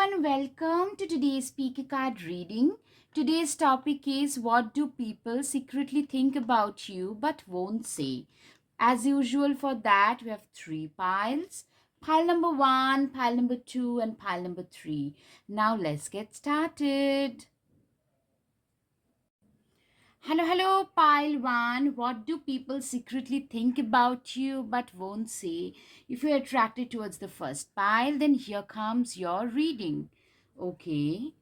everyone, welcome to today's speaker card reading. Today's topic is what do people secretly think about you but won't say? As usual, for that, we have three piles: pile number one, pile number two, and pile number three. Now, let's get started. Hello, pile one. What do people secretly think about you but won't say? If you're attracted towards the first pile, then here comes your reading. Okay.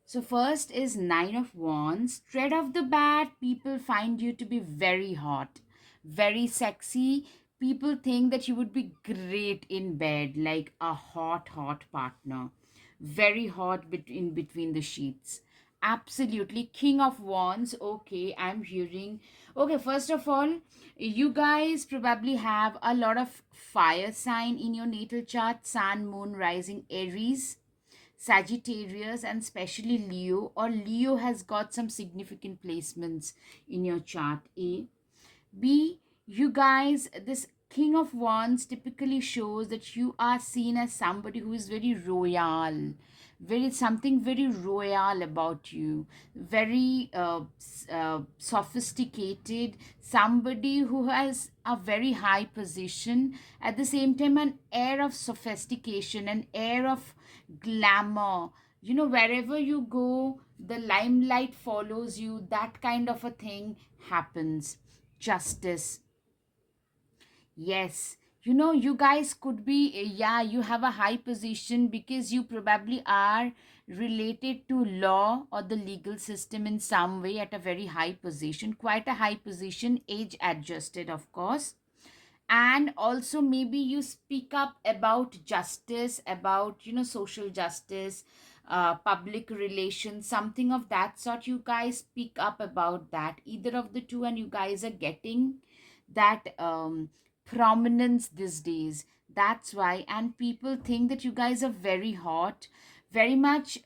So, first is Nine of Wands. Straight off the bat, people find you to be very hot, very sexy. People think that you would be great in bed, like a hot partner. Very hot between the sheets. Absolutely. King of Wands. Okay, I'm hearing. Okay, first of all, you guys probably have a lot of fire sign in your natal chart: Sun, Moon, Rising, Aries, Sagittarius, and especially Leo, or Leo has got some significant placements in your chart. A. B. You guys, this King of Wands typically shows that you are seen as somebody who is very royal, something very royal about you, very sophisticated, somebody who has a very high position, at the same time an air of sophistication, an air of glamour. Wherever you go, the limelight follows you, that kind of a thing happens. Justice. Yes. You guys could be, yeah, you have a high position because you probably are related to law or the legal system in some way, at a very high position, quite a high position, age adjusted, of course. And also, maybe you speak up about justice, about, social justice, public relations, something of that sort. You guys speak up about that, either of the two, and you guys are getting that prominence these days. That's why. And people think that you guys are very hot, very much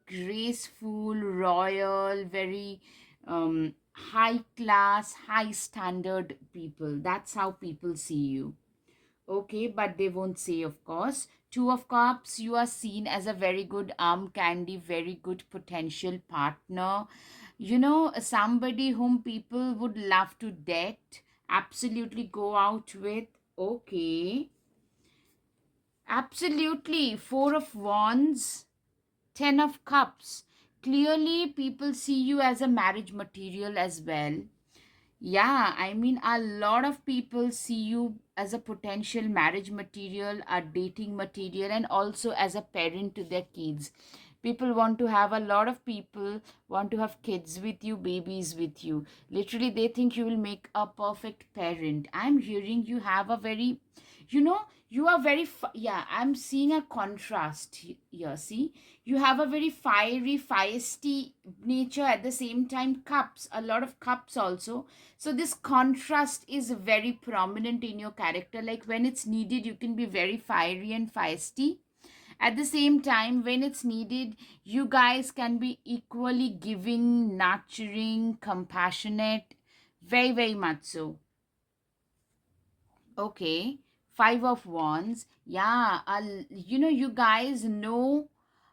graceful, royal, very high class, high standard people. That's how people see you. Okay, but they won't say, of course. Two of Cups, you are seen as a very good arm candy, very good potential partner. Somebody whom people would love to date, absolutely go out with. Okay, absolutely. Four of Wands, Ten of Cups. Clearly, people see you as a marriage material as well. Yeah, I mean, a lot of people see you as a potential marriage material, a dating material, and also as a parent to their kids. People want to have, a lot of people want to have kids with you, babies with you. Literally, they think you will make a perfect parent. I'm hearing you have a very, you are very, yeah, I'm seeing a contrast here. See, you have a very fiery, feisty nature, at the same time, cups, a lot of cups also. So this contrast is very prominent in your character. Like, when it's needed, you can be very fiery and feisty. At the same time, when it's needed, you guys can be equally giving, nurturing, compassionate, very, very much so. Okay, Five of Wands. Yeah, you guys know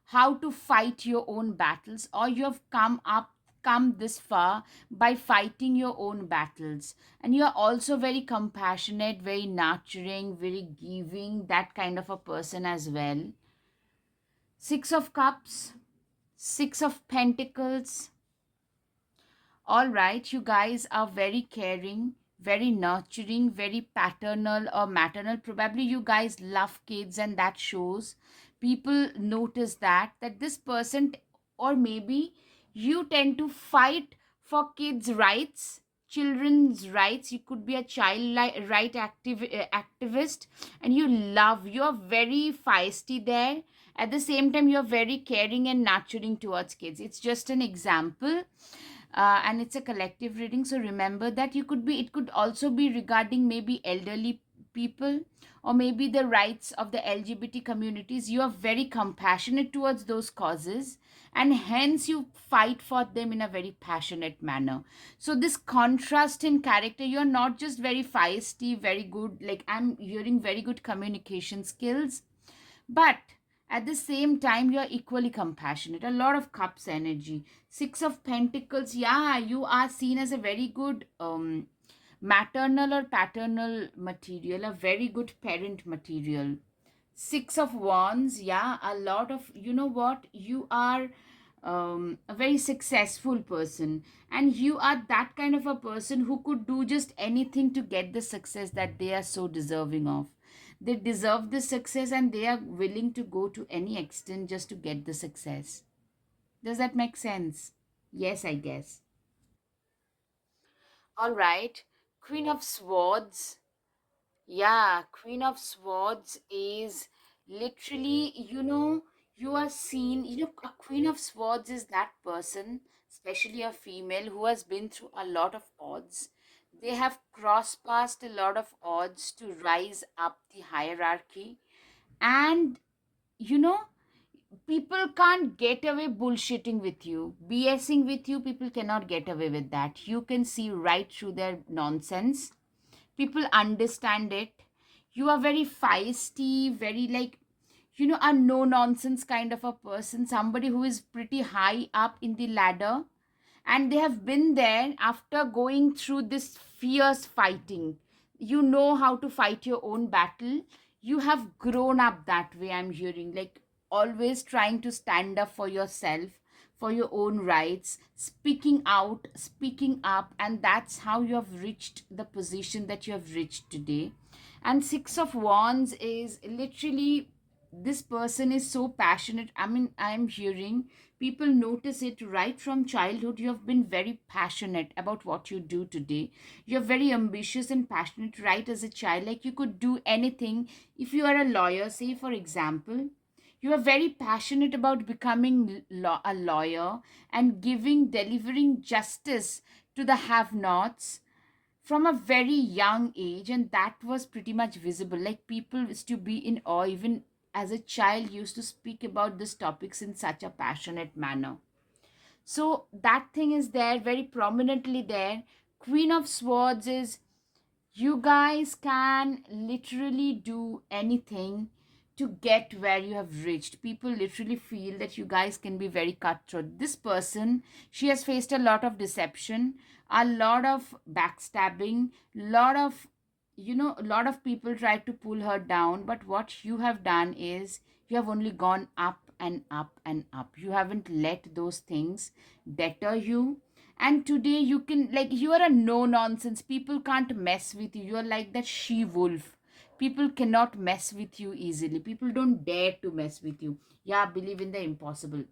how to fight your own battles, or you have come this far by fighting your own battles. And you are also very compassionate, very nurturing, very giving, that kind of a person as well. Six of Cups, Six of Pentacles. All right, you guys are very caring, very nurturing, very paternal or maternal. Probably you guys love kids, and that shows. People notice that this person, or maybe you tend to fight for kids' rights, children's rights. You could be a activist, and you're very feisty there. At the same time, you're very caring and nurturing towards kids. It's just an example, and it's a collective reading, so remember that. It could also be regarding maybe elderly people, or maybe the rights of the LGBT communities. You are very compassionate towards those causes, and hence you fight for them in a very passionate manner. So this contrast in character, you're not just very feisty, very good, like I'm hearing very good communication skills, but At the same time, you're equally compassionate. A lot of cups energy. Six of Pentacles, yeah, you are seen as a very good maternal or paternal material, a very good parent material. Six of Wands, yeah, a lot of, you know what, you are a very successful person, and you are that kind of a person who could do just anything to get the success that they are so deserving of. They deserve the success and they are willing to go to any extent just to get the success. Does that make sense? Yes, I guess. All right. Queen of Swords. Yeah, Queen of Swords is literally, you are seen, a Queen of Swords is that person, especially a female who has been through a lot of odds. They have crossed past a lot of odds to rise up the hierarchy. And, you know, people can't get away bullshitting with you, BSing with you. People cannot get away with that. You can see right through their nonsense. People understand it. You are very feisty, very like, a no nonsense kind of a person, somebody who is pretty high up in the ladder, and they have been there after going through this fierce fighting. You know how to fight your own battle. You have grown up that way, I'm hearing, like always trying to stand up for yourself, for your own rights, speaking out, speaking up, and that's how you have reached the position that you have reached today. And Six of Wands is literally, this person is so passionate. I mean, I'm hearing people notice it right from childhood. You have been very passionate about what you do today. You're very ambitious and passionate right as a child. Like you could do anything. If you are a lawyer, say for example, you are very passionate about becoming a lawyer and delivering justice to the have nots from a very young age, and that was pretty much visible. Like people used to be in awe, even as a child used to speak about these topics in such a passionate manner. So that thing is there, very prominently there. Queen of Swords is, you guys can literally do anything to get where you have reached. People literally feel that you guys can be very cutthroat. This person, she has faced a lot of deception, a lot of backstabbing, lot of, a lot of people tried to pull her down. But what you have done is you have only gone up and up and up. You haven't let those things deter you. And today you can, like, you are a no nonsense. People can't mess with you. You are like that she wolf. People cannot mess with you easily. People don't dare to mess with you. Yeah, believe in the impossible.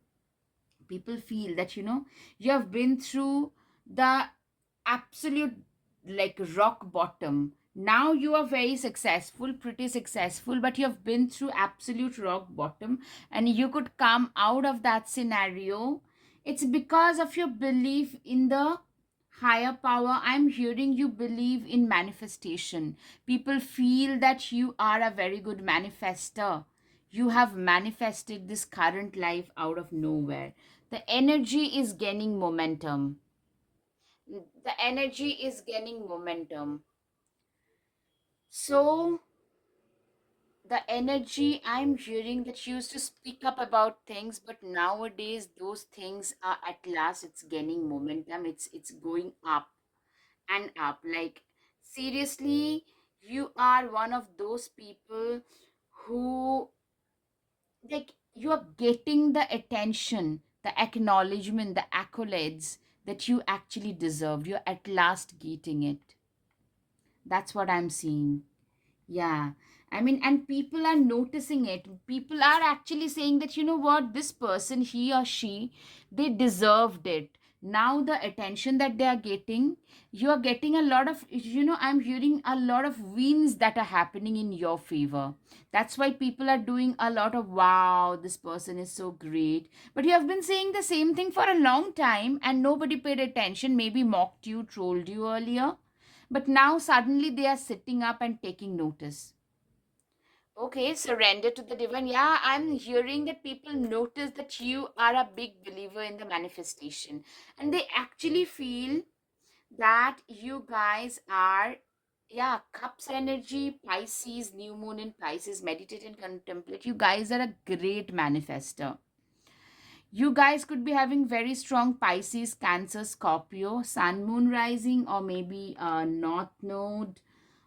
People feel that, you have been through the absolute, like, rock bottom. Now you are very successful, pretty successful, but you have been through absolute rock bottom, and you could come out of that scenario. It's because of your belief in the higher power. I'm hearing you believe in manifestation. People feel that you are a very good manifester. You have manifested this current life out of nowhere. The energy is gaining momentum. The energy is gaining momentum. So the energy, I'm hearing that you used to speak up about things, but nowadays those things are, at last, it's gaining momentum. It's going up and up. Like seriously, you are one of those people who, like, you are getting the attention, the acknowledgement, the accolades that you actually deserved. You're at last getting it. That's what I'm seeing. Yeah. I mean, and people are noticing it. People are actually saying that, you know what, this person, he or she, they deserved it. Now, the attention that they are getting, you are getting a lot of, I'm hearing a lot of wins that are happening in your favor. That's why people are doing a lot of, wow, this person is so great. But you have been saying the same thing for a long time and nobody paid attention, maybe mocked you, trolled you earlier, but now suddenly they are sitting up and taking notice. Okay, surrender to the divine. Yeah, I'm hearing that people notice that you are a big believer in the manifestation. And they actually feel that you guys are Yeah, cups energy, Pisces, new moon in Pisces, meditate and contemplate. You guys are a great manifester. You guys could be having very strong Pisces, Cancer, Scorpio, Sun, Moon rising, or maybe a North Node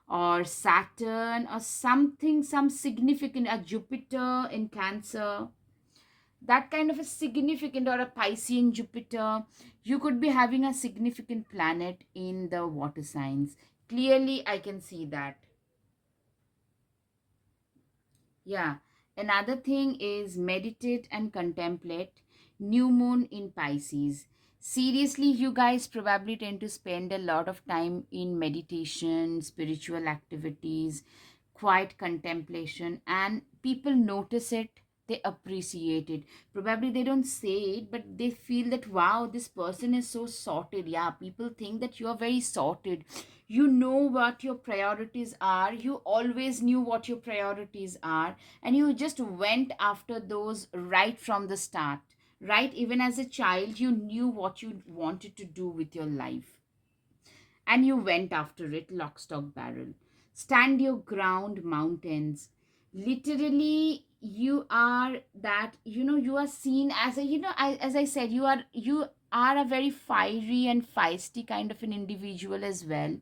or Saturn or something, some significant, a Jupiter in Cancer, that kind of a significant, or a Piscean Jupiter. You could be having a significant planet in the water signs. Clearly, I can see that. Yeah. Another thing is meditate and contemplate. New moon in Pisces. Seriously, you guys probably tend to spend a lot of time in meditation, spiritual activities, quiet contemplation, and people notice it. They appreciate it. Probably they don't say it, but they feel that wow, this person is so sorted. Yeah, people think that you are very sorted. You know what your priorities are. You always knew what your priorities are, and you just went after those right from the start. Right, even as a child, you knew what you wanted to do with your life, and you went after it lock, stock, barrel. Stand your ground, mountains. Literally, you are that, you are seen as a, as I said, you are a very fiery and feisty kind of an individual as well.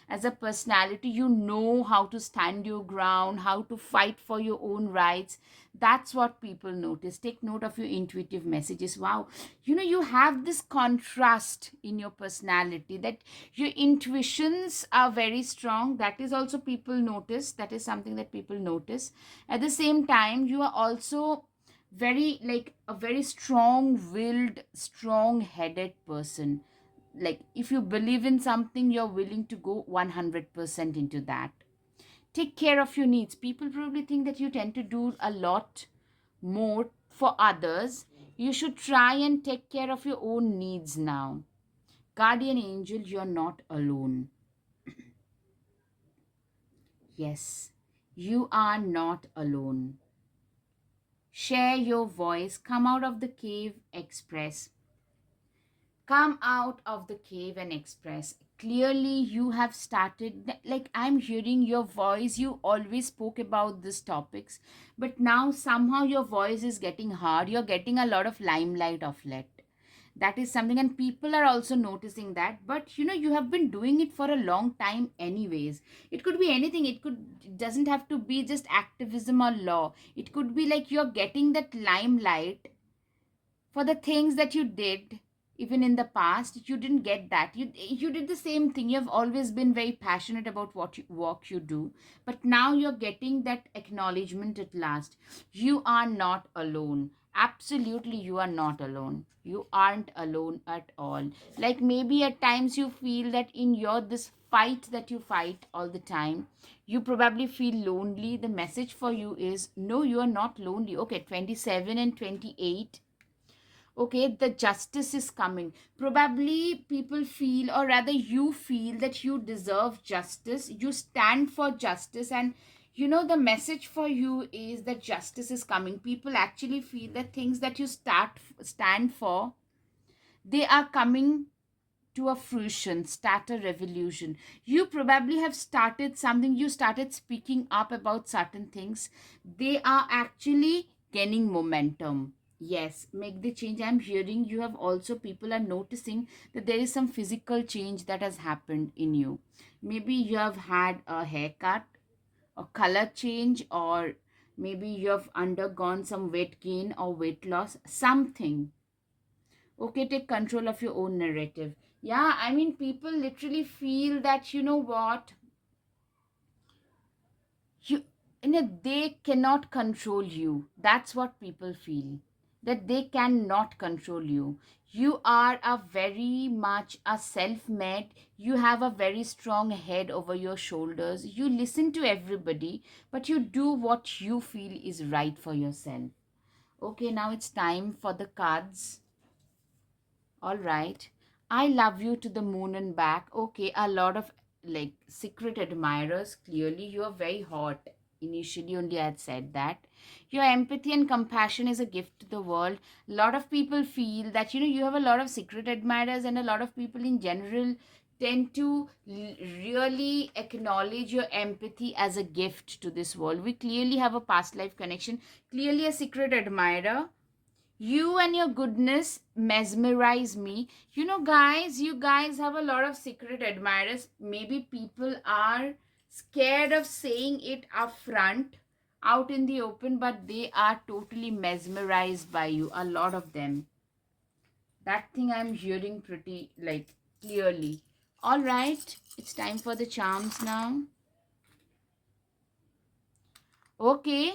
As a personality, you know how to stand your ground, how to fight for your own rights. That's what people notice. Take note of your intuitive messages. Wow, you have this contrast in your personality, that your intuitions are very strong. That is also people notice. That is something that people notice. At the same time, you are also very, like, a very strong willed, strong headed person. Like, if you believe in something, you're willing to go 100% into that. Take care of your needs. People probably think that you tend to do a lot more for others. You should try and take care of your own needs now. Guardian angel, you're not alone. Yes, you are not alone. Share your voice, come out of the cave, express. Come out of the cave and express. Clearly, you have started, like, I'm hearing your voice. You always spoke about these topics, but now somehow your voice is getting hard. You're getting a lot of limelight of late. That is something, and people are also noticing that. But you have been doing it for a long time anyways. It could be anything. It doesn't have to be just activism or law. It could be like you're getting that limelight for the things that you did. Even in the past, you didn't get that. You did the same thing. You have always been very passionate about what work you do, but now you're getting that acknowledgement at last. You are not alone. Absolutely, you are not alone. You aren't alone at all. Like, maybe at times you feel that in your this fight that you fight all the time, you probably feel lonely. The message for you is, no, you are not lonely. Okay, 27 and 28. Okay, the justice is coming. Probably people feel, or rather you feel, that you deserve justice. You stand for justice, and the message for you is that justice is coming. People actually feel that things that you stand for, they are coming to a fruition, start a revolution. You probably have started something. You started speaking up about certain things. They are actually gaining momentum. Yes, make the change. I'm hearing you have also, people are noticing that there is some physical change that has happened in you. Maybe you have had a haircut, a color change, or maybe you have undergone some weight gain or weight loss, something. Okay, take control of your own narrative. Yeah, I mean, people literally feel that, what, you they cannot control you. That's what people feel, that they cannot control you. You are a very much a self-made. You have a very strong head over your shoulders. You listen to everybody, but you do what you feel is right for yourself. Okay, now it's time for the cards. All right. I love you to the moon and back. Okay, a lot of, like, secret admirers. Clearly, you are very hot. Initially, only I had said that. Your empathy and compassion is a gift to the world. A lot of people feel that, you have a lot of secret admirers, and a lot of people in general tend to really acknowledge your empathy as a gift to this world. We clearly have a past life connection, clearly a secret admirer. You and your goodness mesmerize me. You know, guys, you guys have a lot of secret admirers. Maybe people are scared of saying it up front, out in the open, but they are totally mesmerized by you. A lot of them. That thing I'm hearing pretty like clearly. All right, it's time for the charms now. Okay,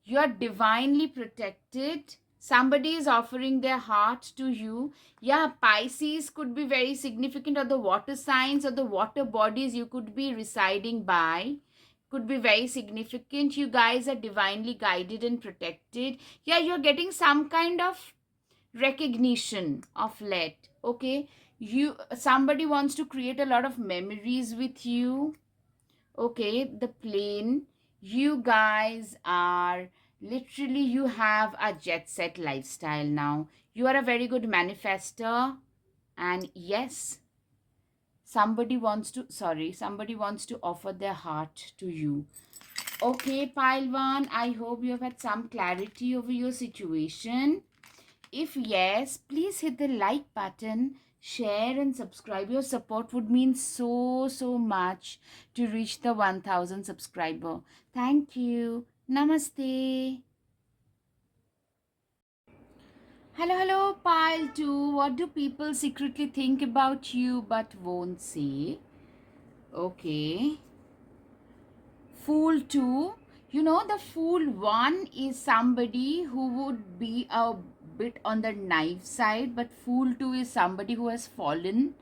you're divinely protected. Somebody is offering their heart to you. Yeah, Pisces could be very significant, or the water signs or the water bodies you could be residing by could be very significant. You guys are divinely guided and protected. Yeah, you're getting some kind of recognition of late. Okay, you, somebody wants to create a lot of memories with you. Okay, the plane, you guys are literally, you have a jet set lifestyle now. You are a very good manifester. And yes, somebody wants to offer their heart to you. Okay, pile one, I hope you have had some clarity over your situation. If yes, please hit the like button, share and subscribe. Your support would mean so much to reach the 1000 subscriber. Thank you. Namaste. Hello, pile 2. What do people secretly think about you but won't say? Okay. Fool 2. You know, the fool 1 is somebody who would be a bit on the naive side, but fool 2 is somebody who has fallen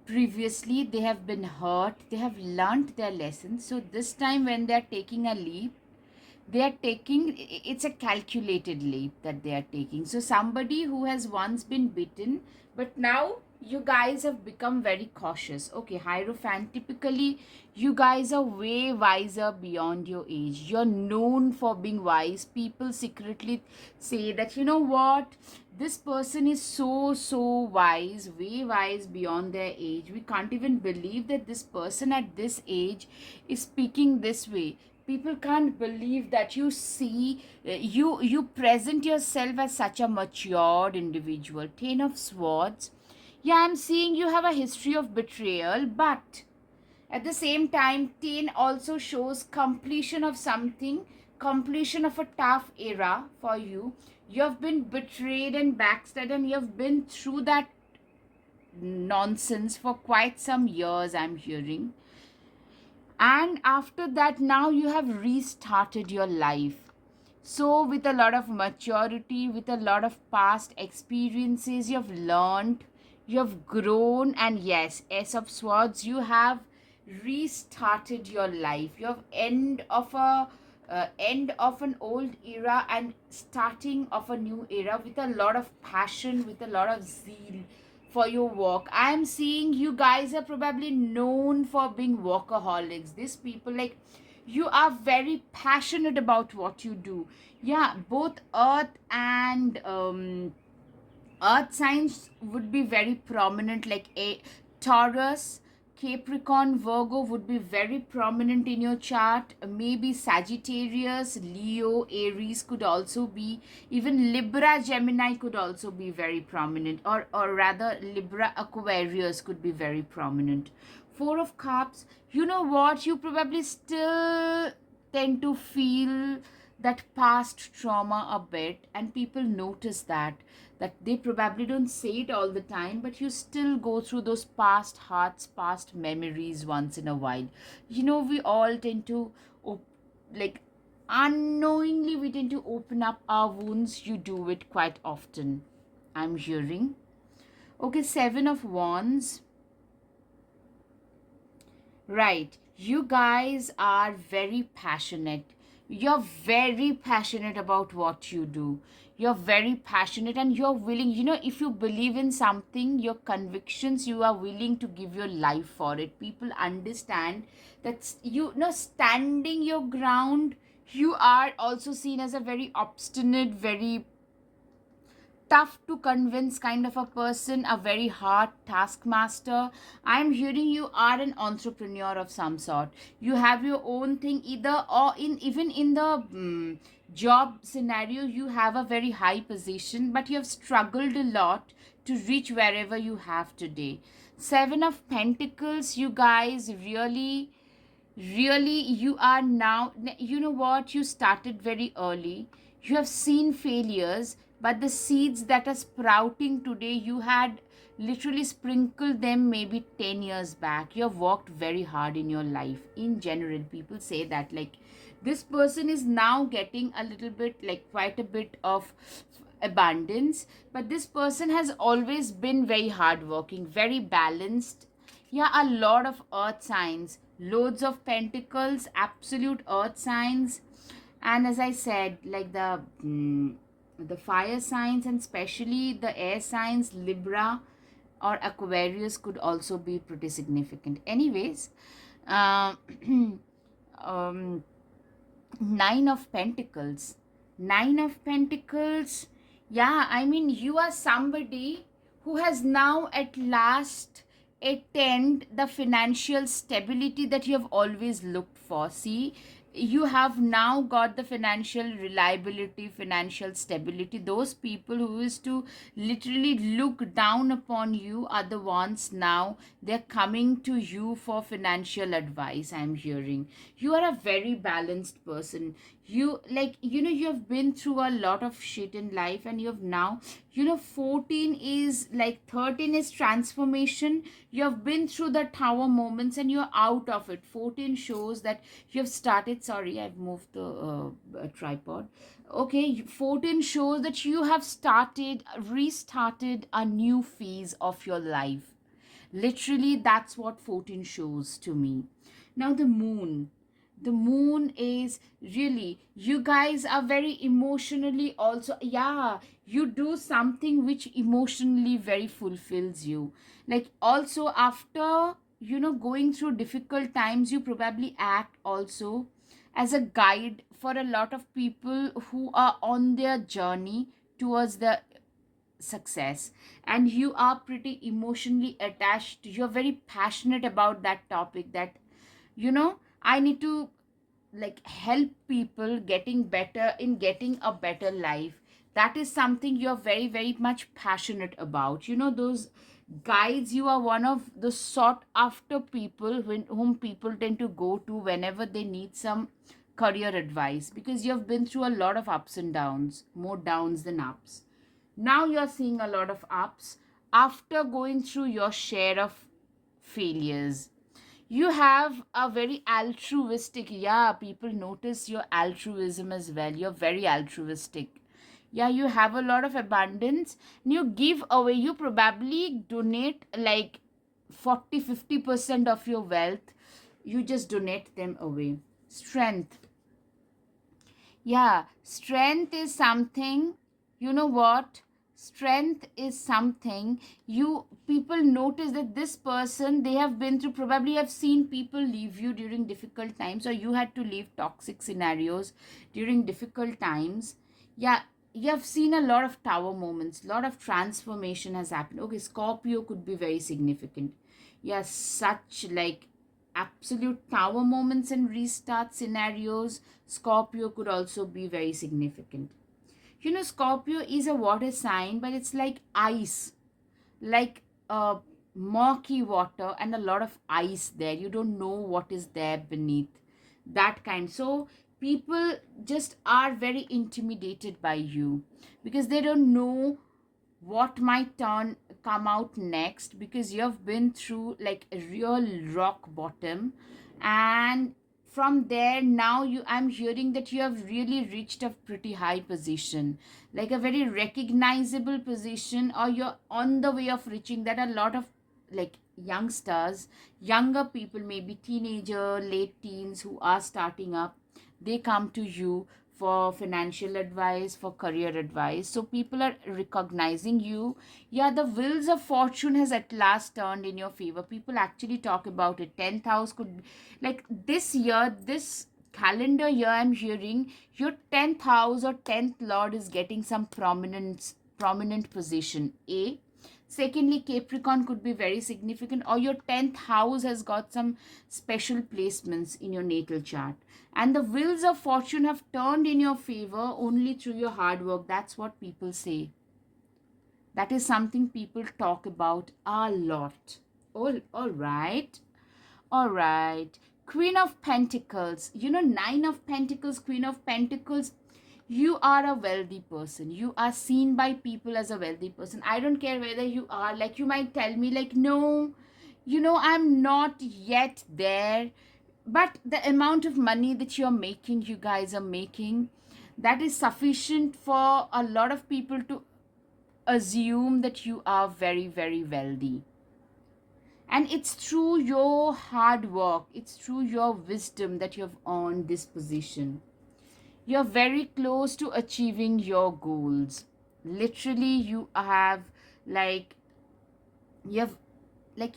previously. They have been hurt, they have learned their lessons. So this time when they are taking a leap, they are taking, it's a calculated leap that they are taking. So somebody who has once been bitten, but now you guys have become very cautious. Okay, Hierophant, typically you guys are way wiser beyond your age. You're known for being wise. People secretly say that, you know what, this person is so wise, way wise beyond their age. We can't even believe that this person at this age is speaking this way. People can't believe that. You see, you present yourself as such a matured individual. 10 of Swords. Yeah, I'm seeing you have a history of betrayal, but at the same time, 10 also shows completion of something, completion of a tough era for you. You have been betrayed and backstabbed, and you have been through that nonsense for quite some years, I'm hearing. And after that, now you have restarted your life. So, with a lot of maturity, with a lot of past experiences, you have learned, you have grown, and yes, Ace of Swords, you have restarted your life. You have end of an old era and starting of a new era with a lot of passion, with a lot of zeal for your work. I am seeing you guys are probably known for being workaholics. These people, like, you are very passionate about what you do. Yeah, both earth and earth signs would be very prominent, like a Taurus, Capricorn, Virgo would be very prominent in your chart. Maybe Sagittarius, Leo, Aries could also be. Even Libra, Gemini could also be very prominent. Or rather, Libra, Aquarius could be very prominent. Four of Cups, you know what? You probably still tend to feel that past trauma a bit, and people notice that they probably don't say it all the time, but you still go through those past hearts, past memories once in a while. You know, we all tend to like, unknowingly we tend to open up our wounds. You do it quite often, I'm hearing. Okay, Seven of Wands. Right. You guys are very passionate. You're very passionate about what you do. You're very passionate and you're willing, you know, if you believe in something, your convictions, you are willing to give your life for it. People understand that you know, standing your ground. You are also seen as a very obstinate, very tough to convince kind of a person, a very hard taskmaster. I'm hearing you are an entrepreneur of some sort. You have your own thing, either, or in even in the job scenario, you have a very high position, but you have struggled a lot to reach wherever you have today. Seven of Pentacles, you guys really you are now, you know what, you started very early, you have seen failures, but the seeds that are sprouting today, you had literally sprinkled them maybe 10 years back. You have worked very hard in your life. In general, people say that, like, this person is now getting a little bit, like, quite a bit of abundance, but this person has always been very hardworking, very balanced. Yeah, a lot of earth signs, loads of pentacles, absolute earth signs. And as I said, like the fire signs, and especially the air signs, Libra or Aquarius, could also be pretty significant. Anyways, uh, um, Nine of Pentacles. Nine of Pentacles. Yeah, I mean, you are somebody who has now at last attained the financial stability that you have always looked for. See, you have now got the financial reliability, financial stability. Those people who used to literally look down upon you are the ones now they're coming to you for financial advice. I'm hearing you are a very balanced person. You, like, you have been through a lot of shit in life, and you have now, 14 is like, 13 is transformation. You have been through the tower moments and you're out of it. 14 shows that you have started, sorry, I've moved the tripod. Okay, 14 shows that you have restarted a new phase of your life. Literally, that's what 14 shows to me. Now, the moon is really, you guys are very emotionally also. Yeah, you do something which emotionally very fulfills you. Like, also, after going through difficult times, you probably act also as a guide for a lot of people who are on their journey towards the success, and you are pretty emotionally attached, you're very passionate about that topic, that I need to, like, help people getting better, in getting a better life. That is something you're very very much passionate about. Those guides, you are one of the sought after people whom people tend to go to whenever they need some career advice, because you have been through a lot of ups and downs, more downs than ups. Now you're seeing a lot of ups after going through your share of failures. You have a very altruistic, yeah, people notice your altruism as well. You're very altruistic. Yeah, you have a lot of abundance, and you give away. You probably donate like 40-50% of your wealth. You just donate them away. Strength. Yeah, strength is something, you know what? Strength is something, you people notice that this person, they have been through, probably have seen people leave you during difficult times, or you had to leave toxic scenarios during difficult times. Yeah, you have seen a lot of tower moments, lot of transformation has happened. Okay, Scorpio could be very significant. Yeah, such like absolute tower moments and restart scenarios. Scorpio could also be very significant. Scorpio is a water sign, but it's like ice, like murky water and a lot of ice there. You don't know what is there beneath, that kind. So people just are very intimidated by you, because they don't know what might come out next, because you have been through like a real rock bottom. And from there, now I'm hearing that you have really reached a pretty high position, like a very recognizable position, or you're on the way of reaching that. A lot of, like, youngsters, younger people, maybe teenager, late teens, who are starting up, they come to you for financial advice, for career advice. So people are recognizing you. Yeah, the wheels of fortune has at last turned in your favor. People actually talk about it. 10th house could, like, this year, this calendar year, I'm hearing your 10th house or 10th lord is getting some prominence prominent position. A. Secondly, Capricorn could be very significant, or your 10th house has got some special placements in your natal chart. And the wheels of fortune have turned in your favor only through your hard work. That's what people say. That is something people talk about a lot. All right. All right. Queen of Pentacles. You know, Nine of Pentacles, Queen of Pentacles. You are a wealthy person. You are seen by people as a wealthy person. I don't care whether you are, like, you might tell me, like, no, I'm not yet there. But the amount of money that you're making, you guys are making, that is sufficient for a lot of people to assume that you are very, very wealthy. And it's through your hard work, it's through your wisdom that you've earned this position. You're very close to achieving your goals. Literally, you have like you've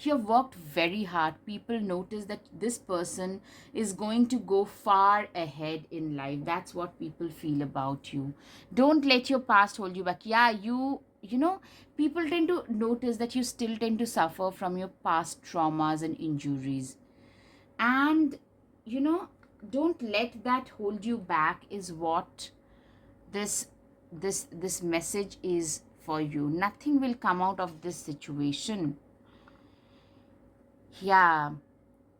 you've worked very hard. People notice that this person is going to go far ahead in life. That's what people feel about you. Don't let your past hold you back. Yeah, you know, people tend to notice that you still tend to suffer from your past traumas and injuries. And you know, don't let that hold you back is what this this message is for you. Nothing will come out of this situation. Yeah,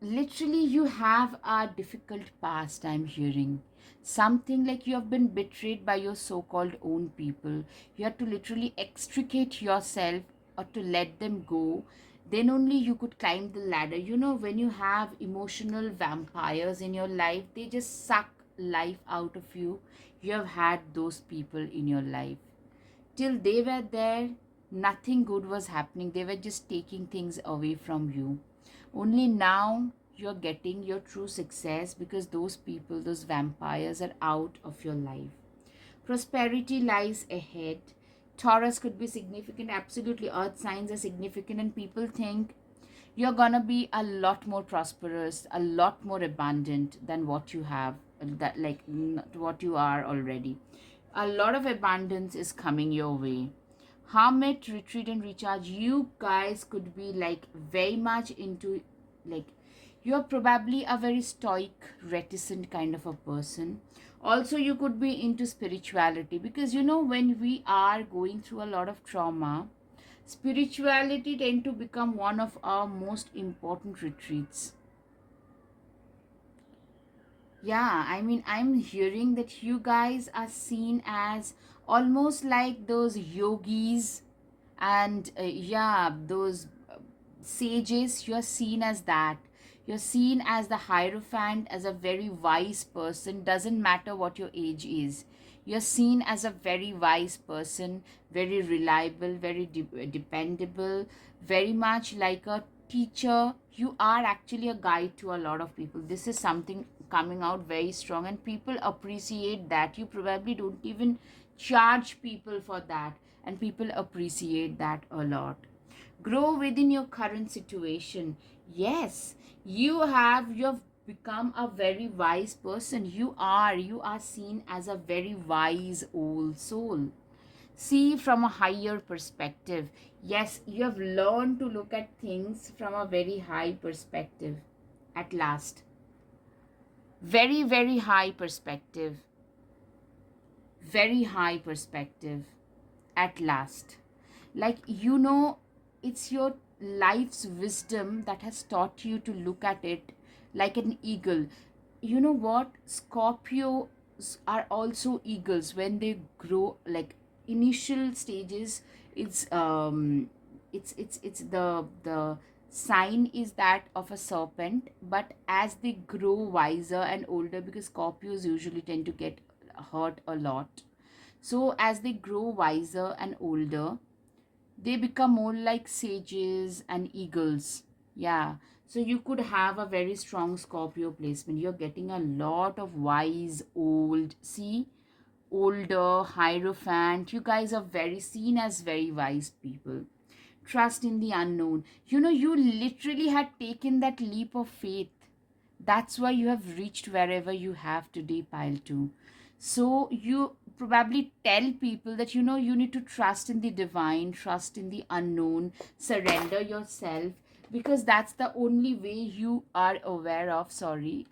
literally, you have a difficult past, I'm hearing. Something like you have been betrayed by your so called own people. You have to literally extricate yourself or to let them go. Then only you could climb the ladder. You know, when you have emotional vampires in your life, they just suck life out of you. You have had those people in your life. Till they were there, nothing good was happening. They were just taking things away from you. Only now you're getting your true success because those people, those vampires, are out of your life. Prosperity lies ahead. Taurus could be significant. Absolutely, earth signs are significant, and people think you're gonna be a lot more prosperous, a lot more abundant than what you have, that like what you are already. A lot of abundance is coming your way. Hermit, retreat and recharge. You guys could be like very much into, like, you're probably a very stoic, reticent kind of a person. Also, you could be into spirituality because you know, when we are going through a lot of trauma, spirituality tend to become one of our most important retreats. Yeah, I mean, I'm hearing that you guys are seen as almost like those yogis and yeah, those sages. You're seen as that. You're seen as the hierophant, as a very wise person. Doesn't matter what your age is. You're seen as a very wise person, very reliable, very dependable, very much like a teacher. You are actually a guide to a lot of people. This is something coming out very strong, and people appreciate that. You probably don't even charge people for that, and people appreciate that a lot. Grow within your current situation. Yes, you've become a very wise person. You are seen as a very wise old soul. See from a higher perspective. Yes, you have learned to look at things from a very high perspective at last. Very, very high perspective. Very high perspective at last. Like, you know, it's your life's wisdom that has taught you to look at it like an eagle. You know what? Scorpios are also eagles when they grow. Like, initial stages, it's the sign is that of a serpent, but as they grow wiser and older, because Scorpios usually tend to get hurt a lot, so as they grow wiser and older, they become more like sages and eagles. Yeah. So you could have a very strong Scorpio placement. You're getting a lot of wise, old, see, older, hierophant. You guys are very seen as very wise people. Trust in the unknown. You know, you literally had taken that leap of faith. That's why you have reached wherever you have today, pile 2. So you probably tell people that, you need to trust in the divine, trust in the unknown, surrender yourself, because that's the only way you are aware of, sorry,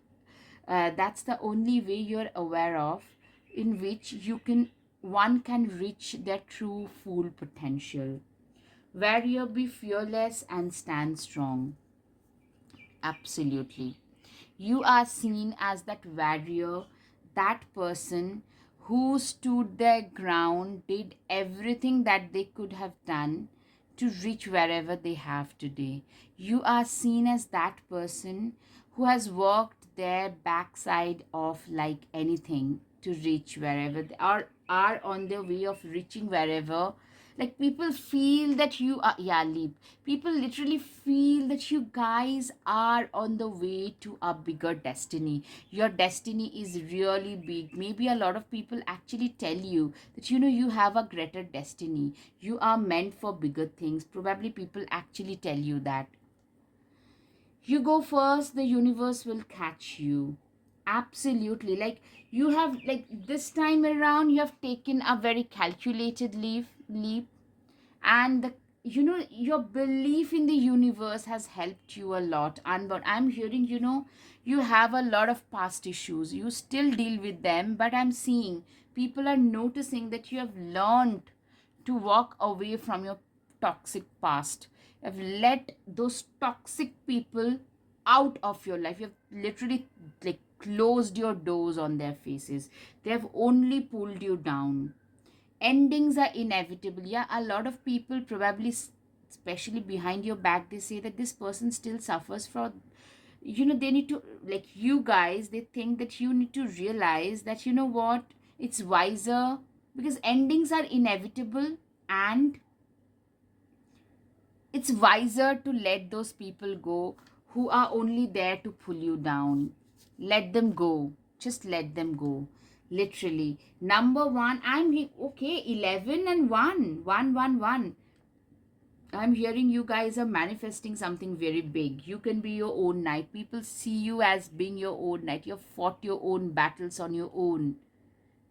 that's the only way you're aware of, in which one can reach their true full potential. Warrior, be fearless and stand strong. Absolutely. You are seen as that warrior, that person who stood their ground, did everything that they could have done to reach wherever they have today. You are seen as that person who has worked their backside off like anything to reach wherever they are on their way of reaching wherever. Like, people feel that you are, yeah, leap, people literally feel that you guys are on the way to a bigger destiny. Your destiny is really big. Maybe a lot of people actually tell you that, you have a greater destiny, you are meant for bigger things. Probably people actually tell you that. You go first, the universe will catch you. Absolutely. Like, you have, like, this time around you have taken a very calculated leap, and your belief in the universe has helped you a lot. And but I'm hearing, you have a lot of past issues, you still deal with them, but I'm seeing people are noticing that you have learned to walk away from your toxic past. You have let those toxic people out of your life. You have literally, like, closed your doors on their faces. They have only pulled you down. Endings are inevitable. Yeah, a lot of people probably, especially behind your back, they say that this person still suffers from, they need to, like, you guys, they think that you need to realize that, what, it's wiser, because endings are inevitable, and it's wiser to let those people go who are only there to pull you down. Let them go. Just let them go. Literally. Number one, okay, 11 and 1. 1, 1, 1. I'm hearing you guys are manifesting something very big. You can be your own knight. People see you as being your own knight. You've fought your own battles on your own.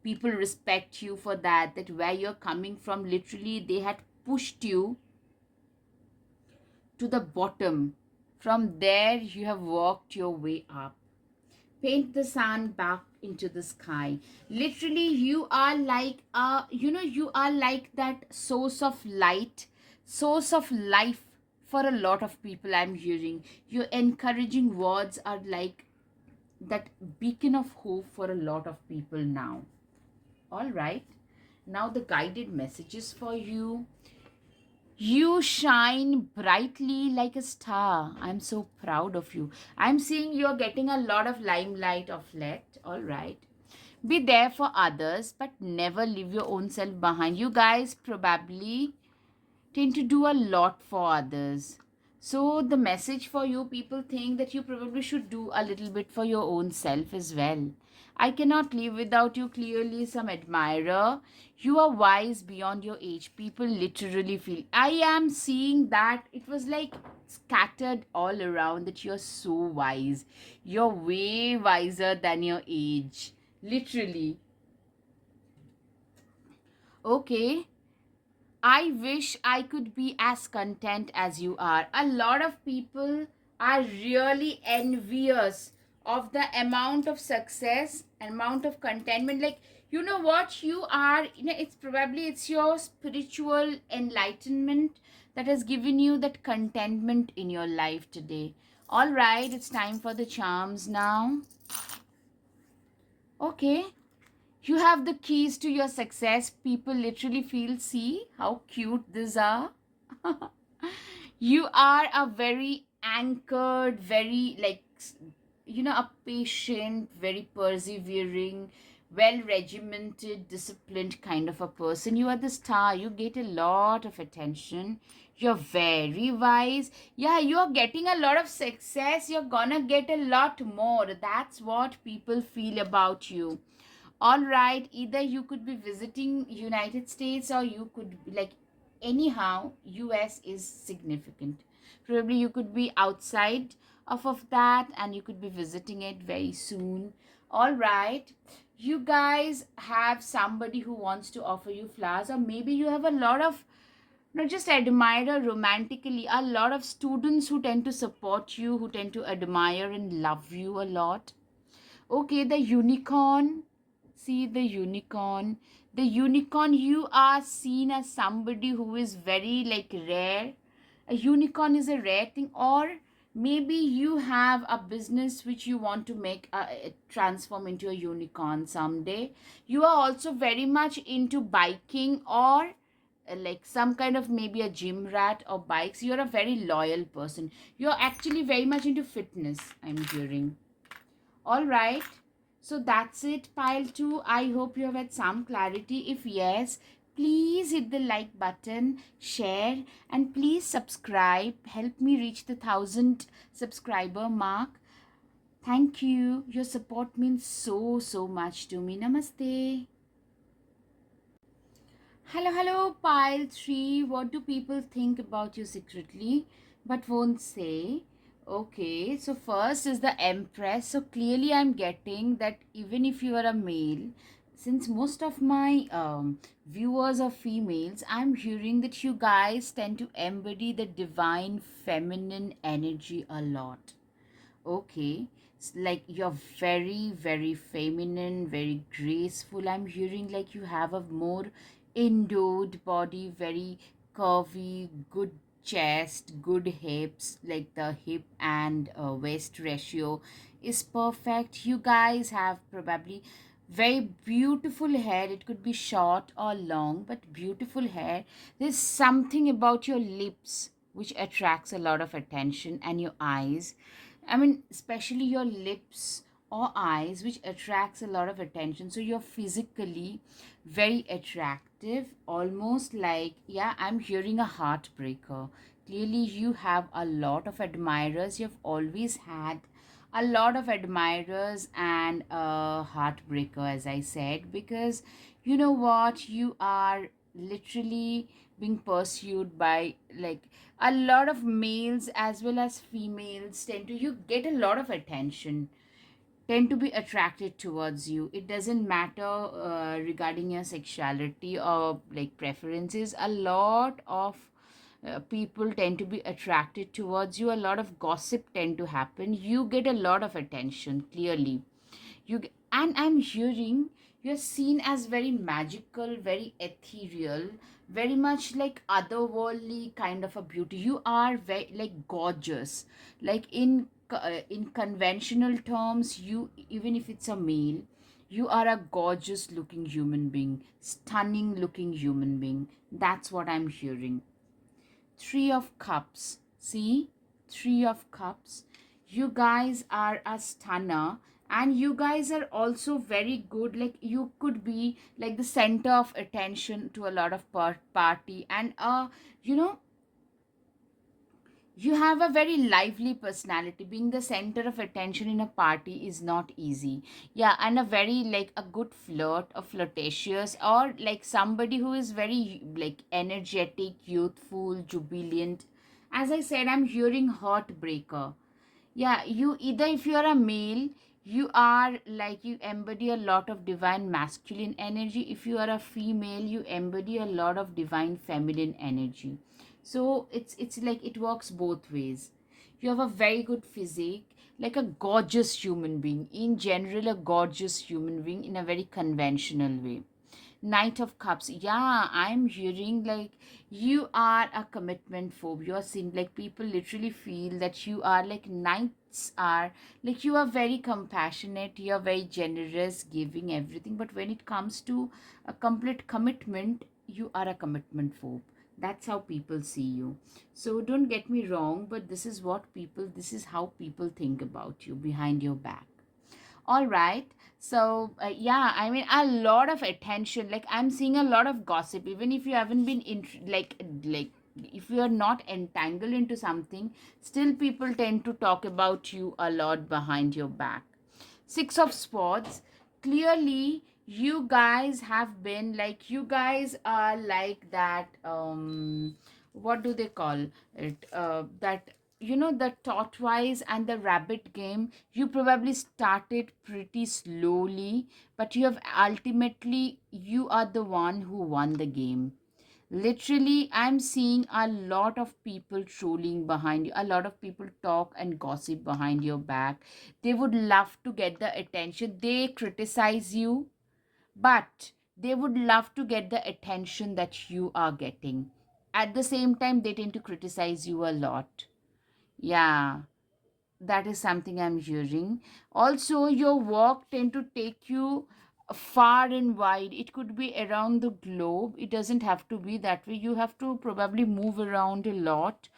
People respect you for that. That where you're coming from, literally, they had pushed you to the bottom. From there, you have worked your way up. Paint the sun back into the sky. Literally, you are like you are like that source of light, source of life for a lot of people. I'm hearing your encouraging words are like that beacon of hope for a lot of people now. All right. Now the guided messages for you. You shine brightly like a star. I'm so proud of you. I'm seeing you're getting a lot of limelight of late. All right. Be there for others, but never leave your own self behind. You guys probably tend to do a lot for others. So, the message for you, people think that you probably should do a little bit for your own self as well. I cannot live without you, clearly, some admirer. You are wise beyond your age. People literally feel. I am seeing that it was like scattered all around that you're so wise. You're way wiser than your age. Literally. Okay. I wish I could be as content as you are. A lot of people are really envious of the amount of success, amount of contentment. Like, you know what you are, it's your spiritual enlightenment that has given you that contentment in your life today. All right, it's time for the charms now. Okay. You have the keys to your success. People literally feel, see how cute these are. You are a very anchored, very, like, a patient, very persevering, well regimented, disciplined kind of a person. You are the star. You get a lot of attention. You're very wise. Yeah, you're getting a lot of success. You're gonna get a lot more. That's what people feel about you. All right, either you could be visiting United States, or you could be like, anyhow, US is significant. Probably you could be outside of that, and you could be visiting it very soon. All right, You guys have somebody who wants to offer you flowers, or maybe you have a lot of, not just admirer romantically, a lot of students who tend to support you, who tend to admire and love you a lot. Okay, the unicorn. See the unicorn. The unicorn, you are seen as somebody who is very like rare. A unicorn is a rare thing, or maybe you have a business which you want to make transform into a unicorn someday. You are also very much into biking, or like some kind of maybe a gym rat or bikes. You're a very loyal person. You're actually very much into fitness, I'm hearing. All right. So that's it, pile 2. I hope you have had some clarity. If yes, please hit the like button, share, and please subscribe. Help me reach the 1,000 subscriber mark. Thank you. Your support means so, so much to me. Namaste. Hello, hello, pile 3. What do people think about you secretly but won't say? Okay, so first is the Empress. So clearly, I'm getting that even if you are a male, since most of my viewers are females, I'm hearing that you guys tend to embody the divine feminine energy a lot. Okay, it's like you're very, very feminine, very graceful. I'm hearing like you have a more endowed body, very curvy, good chest, good hips, like the hip and waist ratio is perfect. You guys have probably very beautiful hair. It could be short or long, but beautiful hair. There's something about your lips which attracts a lot of attention, and your eyes. I mean, especially your lips or eyes, which attracts a lot of attention. So you're physically very attractive, almost like, yeah, I'm hearing a heartbreaker. Clearly, you have a lot of admirers. You've always had a lot of admirers and a heartbreaker, as I said, because you know what? You are literally being pursued by like a lot of males as well as females. Tend to, you get a lot of attention, tend to be attracted towards you. It doesn't matter regarding your sexuality or like preferences. A lot of people tend to be attracted towards you. A lot of gossip tend to happen. You get a lot of attention, clearly. And I'm hearing you're seen as very magical, very ethereal, very much like otherworldly kind of a beauty. You are very like gorgeous, like in conventional terms. You, even if it's a male, you are a gorgeous looking human being, stunning looking human being. That's what I'm hearing. Three of Cups. See? Three of Cups. You guys are a stunner, and you guys are also very good. Like, you could be like the center of attention to a lot of party, and you know, you have a very lively personality. Being the center of attention in a party is not easy. Yeah, and a very like a good flirt, a flirtatious, or like somebody who is very like energetic, youthful, jubilant. As I said, I'm hearing heartbreaker. Yeah, you either, if you're a male, you are like, you embody a lot of divine masculine energy. If you are a female, you embody a lot of divine feminine energy. So it's like it works both ways. You have a very good physique, like a gorgeous human being. In general, a gorgeous human being in a very conventional way. Knight of Cups. Yeah, I'm hearing like you are a commitment phobe. You're seeing like people literally feel that you are like knights are like, you are very compassionate, you're very generous, giving everything. But when it comes to a complete commitment, you are a commitment phobe. That's how people see you. So don't get me wrong, but this is how people think about you behind your back. All right. So, yeah, I mean, a lot of attention. Like, I'm seeing a lot of gossip, even if you haven't been if you are not entangled into something, still people tend to talk about you a lot behind your back. Six of Swords. Clearly, you guys have been like, you guys are like that. What do they call it? That the tortoise and the rabbit game, you probably started pretty slowly, but you are the one who won the game. Literally, I'm seeing a lot of people trolling behind you. A lot of people talk and gossip behind your back. They would love to get the attention. They criticize you, but they would love to get the attention that you are getting. At the same time, they tend to criticize you a lot. Yeah, that is something I'm hearing. Also, your work tend to take you far and wide. It could be around the globe. It doesn't have to be that way. You have to probably move around a lot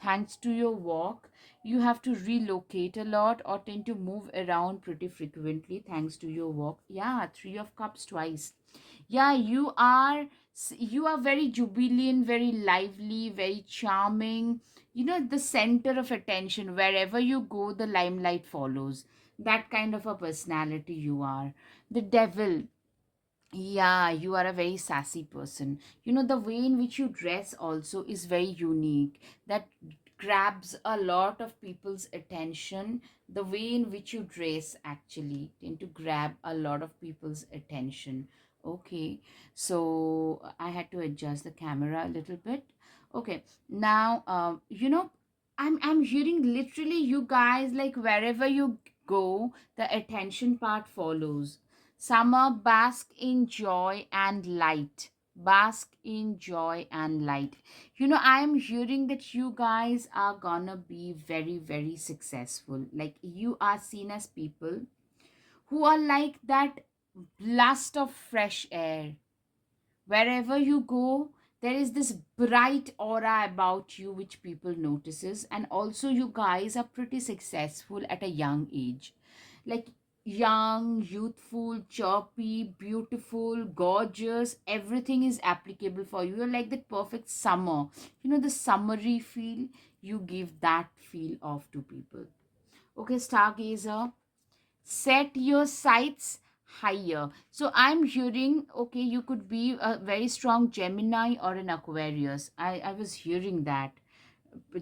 thanks to your work. You have to relocate a lot or tend to move around pretty frequently thanks to your work. Yeah, three of cups twice. Yeah, you are very jubilant, very lively, very charming. The center of attention. Wherever you go, the limelight follows. That kind of a personality you are. The devil. Yeah, you are a very sassy person. The way in which you dress also is very unique. That grabs a lot of people's attention. The way in which you dress actually tend to grab a lot of people's attention. Okay, so I had to adjust the camera a little bit. Okay, now I'm hearing literally you guys, like wherever you go, the attention part follows. Summer, bask in joy and light. Bask in joy and light. I am hearing that you guys are gonna be very, very successful. Like, you are seen as people who are like that blast of fresh air. Wherever you go, there is this bright aura about you which people notices. And also, you guys are pretty successful at a young age, like young, youthful, chirpy, beautiful, gorgeous. Everything is applicable for you. You're like the perfect summer. The summery feel. You give that feel off to people. Okay, stargazer, set your sights higher. So I'm hearing, okay, you could be a very strong Gemini or an Aquarius. I was hearing that.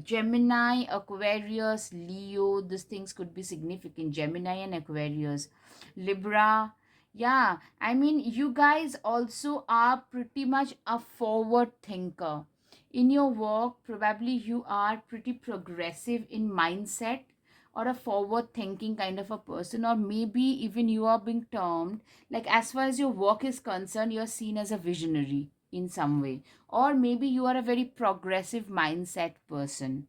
Gemini, Aquarius, Leo, these things could be significant. Gemini and Aquarius. Libra. Yeah, I mean, you guys also are pretty much a forward thinker. In your work, probably you are pretty progressive in mindset, or a forward thinking kind of a person, or maybe even you are being termed, like, as far as your work is concerned, you're seen as a visionary in some way, or maybe you are a very progressive mindset person.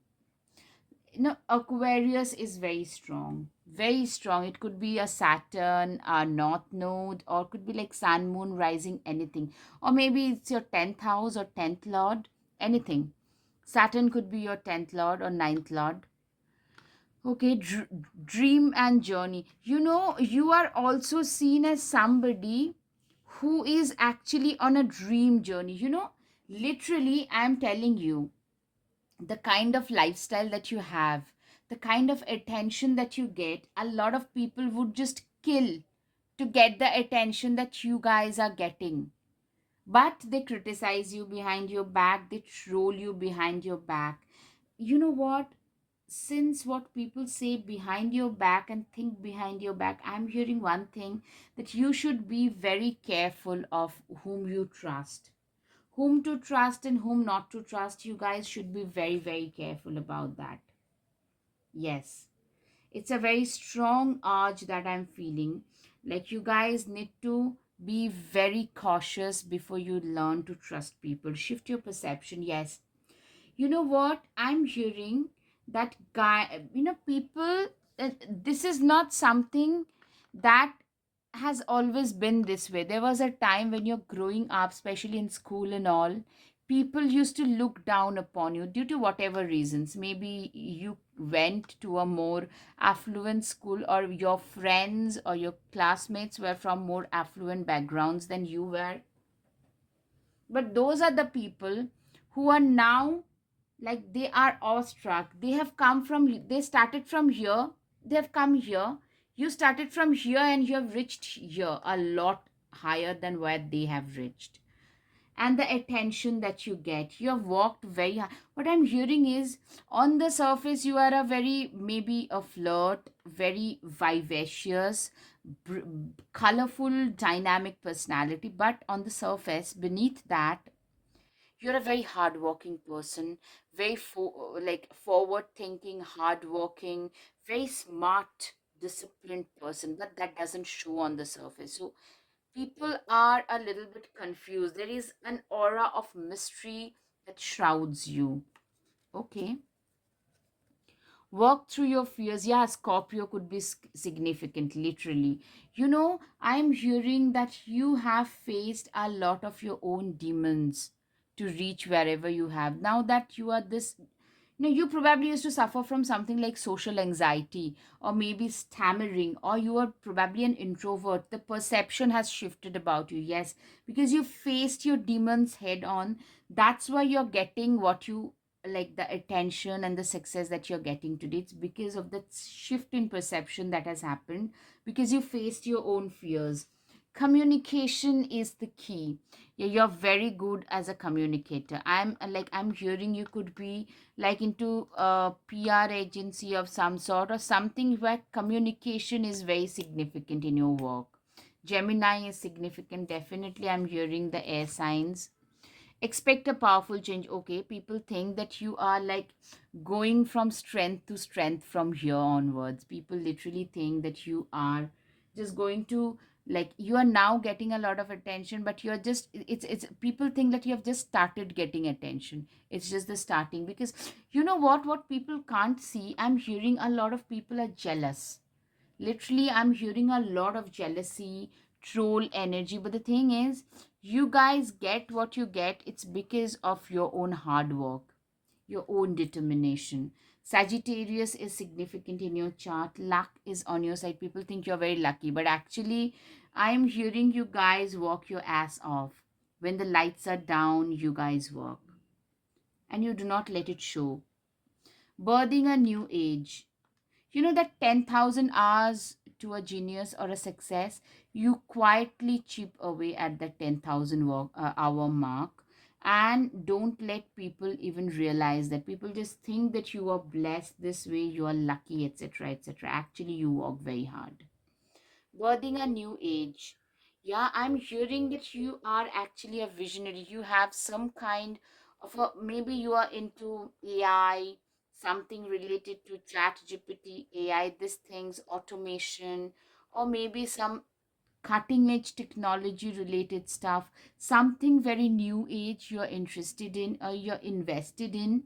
Aquarius is very strong, very strong. It could be a Saturn, a North Node, or could be like Sun, Moon, Rising, anything. Or maybe it's your 10th house or 10th Lord, anything. Saturn could be your 10th Lord or ninth Lord. Okay, dream and journey. You are also seen as somebody who is actually on a dream journey. Literally, I'm telling you, the kind of lifestyle that you have, the kind of attention that you get, a lot of people would just kill to get the attention that you guys are getting. But they criticize you behind your back, they troll you behind your back. You know what? Since what people say behind your back and think behind your back, I'm hearing one thing, that you should be very careful of whom you trust. Whom to trust and whom not to trust, you guys should be very, very careful about that. Yes, it's a very strong urge that I'm feeling. Like, you guys need to be very cautious before you learn to trust people. Shift your perception. Yes, you know what I'm hearing, that guy, people, this is not something that has always been this way. There was a time when you're growing up, especially in school and all, people used to look down upon you due to whatever reasons. Maybe you went to a more affluent school, or your friends or your classmates were from more affluent backgrounds than you were. But those are the people who are now, like, they are awestruck. They started from here, they have come here. You started from here and you have reached here a lot higher than where they have reached. and the attention that you get. You have walked very hard. What I'm hearing is, on the surface you are a very, maybe a flirt, very vivacious, br- colorful, dynamic personality, but on the surface, beneath that, you're a very hardworking person, very like forward thinking, hardworking, very smart, disciplined person, but that doesn't show on the surface. So people are a little bit confused. There is an aura of mystery that shrouds you. Okay. Work through your fears. Yeah, Scorpio could be significant, literally. I'm hearing that you have faced a lot of your own demons to reach wherever you have. Now that you are this, you probably used to suffer from something like social anxiety, or maybe stammering, or you are probably an introvert. The perception has shifted about you, yes, because you faced your demons head on. That's why you're getting what you like, the attention and the success that you're getting today. It's because of the shift in perception that has happened, because you faced your own fears. Communication is the key. Yeah, you're very good as a communicator. I'm hearing you could be like into a PR agency of some sort, or something where communication is very significant in your work. Gemini is significant, definitely. I'm hearing the air signs. Expect a powerful change. Okay, people think that you are like going from strength to strength from here onwards. People literally think that you are just going to, like, you are now getting a lot of attention, but you're just, it's people think that you have just started getting attention. It's just the starting, because what people can't see, I'm hearing a lot of people are jealous. Literally, I'm hearing a lot of jealousy, troll energy. But the thing is, you guys get what you get. It's because of your own hard work, your own determination. Sagittarius is significant in your chart. Luck is on your side. People think you're very lucky, but actually, I'm hearing you guys work your ass off. When the lights are down, you guys work, and you do not let it show. Birthing a new age. You know that 10,000 hours to a genius or a success, you quietly chip away at the 10,000 hour mark, and don't let people even realize that. People just think that you are blessed this way, you are lucky, etc., etc. Actually, you work very hard. Birthing a new age. Yeah, I'm hearing that you are actually a visionary. You have some kind of a, maybe you are into AI, something related to chat GPT, AI, these things, automation, or maybe some cutting edge technology related stuff, something very new age you're interested in or you're invested in.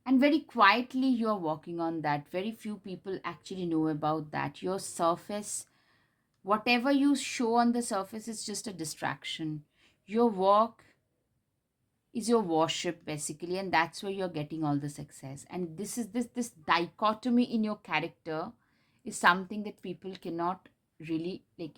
And very quietly you're working on that. Very few people actually know about that. Your surface, whatever you show on the surface, is just a distraction. Your work is your worship basically, and that's where you're getting all the success. And this dichotomy in your character is something that people cannot really like.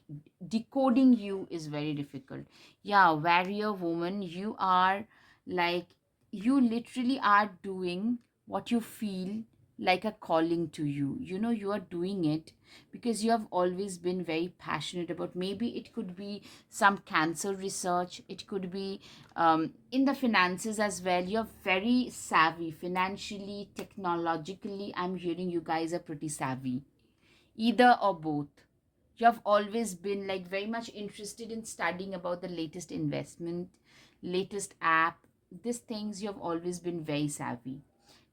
Decoding you is very difficult. Yeah, warrior woman, you are like, you literally are doing what you feel like a calling to you. You are doing it because you have always been very passionate about. Maybe it could be some cancer research, it could be in the finances as well. You're very savvy financially, technologically. I'm hearing you guys are pretty savvy, either or both. You have always been like very much interested in studying about the latest investment, latest app, these things. You have always been very savvy.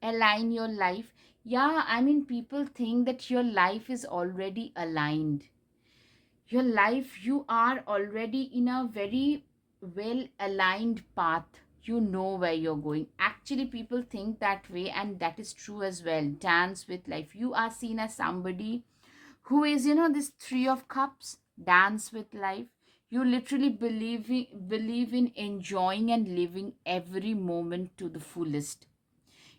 Align your life. Yeah, I mean, people think that your life is already aligned. Your life, you are already in a very well aligned path. You know where you're going. Actually, people think that way, and that is true as well. Dance with life. You are seen as somebody who is, this three of cups, dance with life. You literally believe in enjoying and living every moment to the fullest.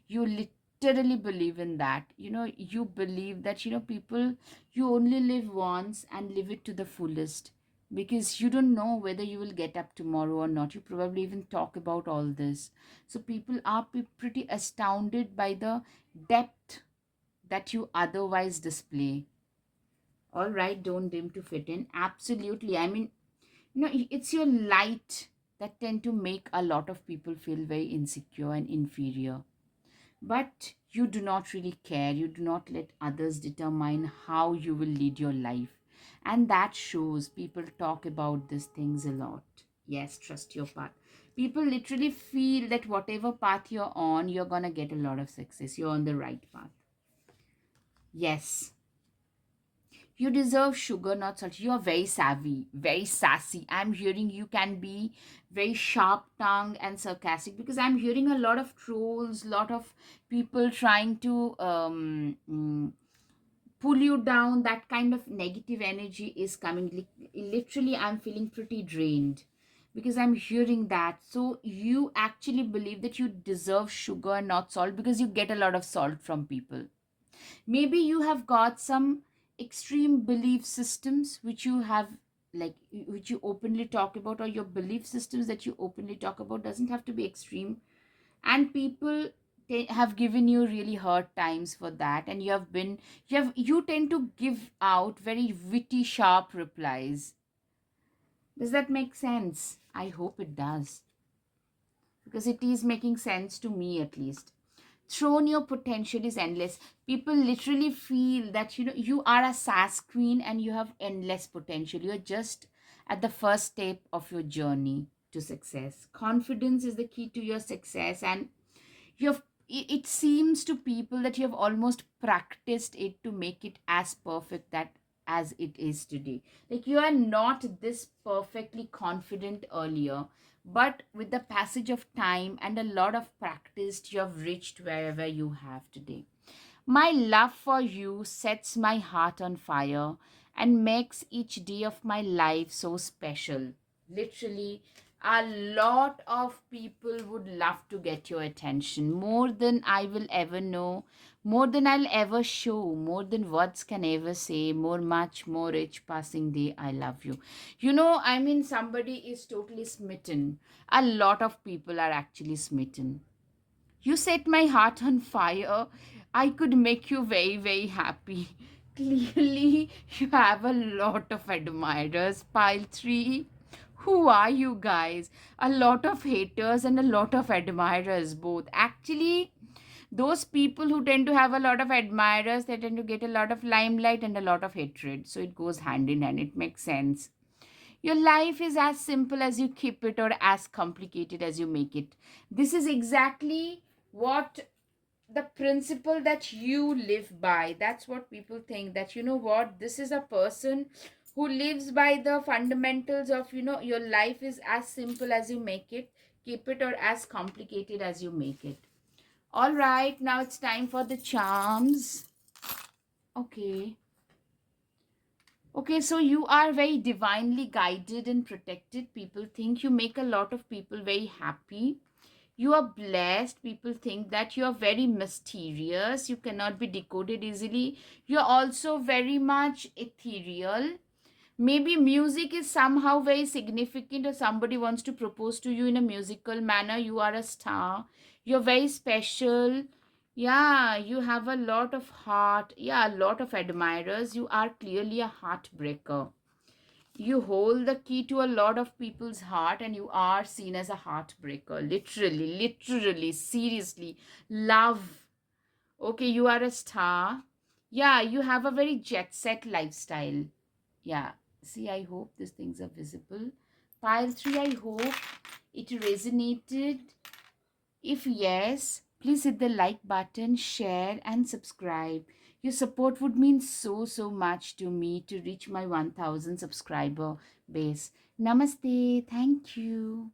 You literally believe in that. You believe that, people, you only live once, and live it to the fullest, because you don't know whether you will get up tomorrow or not. You probably even talk about all this. So people are pretty astounded by the depth that you otherwise display. All right, don't dim to fit in. Absolutely. I mean, It's your light that tend to make a lot of people feel very insecure and inferior. But you do not really care. You do not let others determine how you will lead your life. And that shows. People talk about these things a lot. Yes, trust your path. People literally feel that whatever path you're on, you're going to get a lot of success. You're on the right path. Yes, you deserve sugar, not salt. You are very savvy, very sassy. I'm hearing you can be very sharp tongued and sarcastic, because I'm hearing a lot of trolls, lot of people trying to pull you down. That kind of negative energy is coming. Literally, I'm feeling pretty drained because I'm hearing that. So you actually believe that you deserve sugar, not salt, because you get a lot of salt from people. Maybe you have got some extreme belief systems which you have, like, which you openly talk about, or your belief systems that you openly talk about doesn't have to be extreme, and people have given you really hard times for that, and you tend to give out very witty, sharp replies. Does that make sense? I hope it does, because it is making sense to me, at least. Thrown, your potential is endless. People literally feel that you are a sass queen and you have endless potential. You're just at the first step of your journey to success. Confidence is the key to your success, and it seems to people that you have almost practiced it to make it as perfect that as it is today. Like, you are not this perfectly confident earlier, but with the passage of time and a lot of practice, you have reached wherever you have today. My love for you sets my heart on fire and makes each day of my life so special. Literally, a lot of people would love to get your attention more than I will ever know, more than I'll ever show, more than words can ever say, more, much more rich passing day. I love you. I mean, somebody is totally smitten. A lot of people are actually smitten. You set my heart on fire. I could make you very, very happy. Clearly, you have a lot of admirers. Pile 3. Who are you guys? A lot of haters and a lot of admirers, both. Actually, those people who tend to have a lot of admirers, they tend to get a lot of limelight and a lot of hatred. So it goes hand in hand. It makes sense. Your life is as simple as you keep it, or as complicated as you make it. This is exactly what the principle that you live by. That's what people think, that what, this is a person who lives by the fundamentals of, your life is as simple as you make it, keep it, or as complicated as you make it. All right, now it's time for the charms. Okay. Okay, so you are very divinely guided and protected. People think you make a lot of people very happy. You are blessed. People think that you are very mysterious. You cannot be decoded easily. You're also very much ethereal. Maybe music is somehow very significant, or somebody wants to propose to you in a musical manner. You are a star. You're very special. Yeah, you have a lot of heart. Yeah, a lot of admirers. You are clearly a heartbreaker. You hold the key to a lot of people's heart, and you are seen as a heartbreaker. Literally, seriously. Love. Okay, you are a star. Yeah, you have a very jet set lifestyle. Yeah. See, I hope these things are visible. Pile 3, I hope it resonated. If yes, please hit the like button, share, and subscribe. Your support would mean so, so much to me to reach my 1000 subscriber base. Namaste. Thank you.